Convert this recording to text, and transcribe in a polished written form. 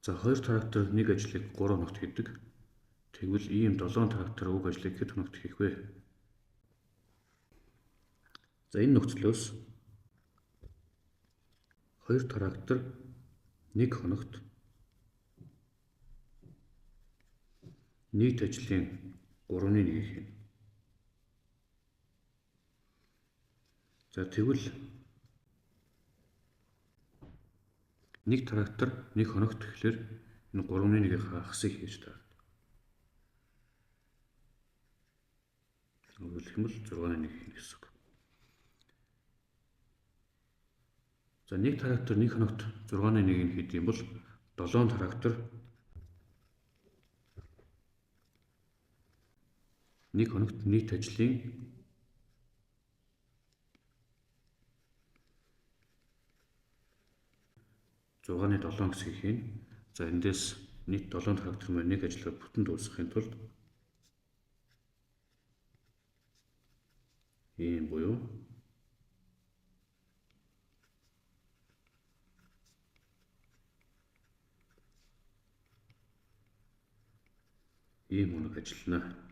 За 2 трактор нэг ажлыг 3 хоногт хийдэг. Тэгвэл ийм 7 трактор уг ажлыг хэд хоногт хийх вэ? За энэ нөхцлөөс 2 трактор 1 хоногт нийт ажлын 3/1-ийг хийнэ. За тэгвэл 1 трактор 1 хоногт гэхлээр энэ 3/1-ийн хагасыг хийж таарна. Өөрөлдөх юм бол 6/1 хийнэ гэсэн үг. За 1 трактор 1 хоногт 6/1-ийг хийдэг юм бол 7 трактор 1 хоногт нийт ажлын 6/7 гэсгийг хийнэ. За эндээс нийт 7 трактор маань нэг ажлаар бүтэн дуусгахын тулд ийм буюу ийм хоног ажиллана.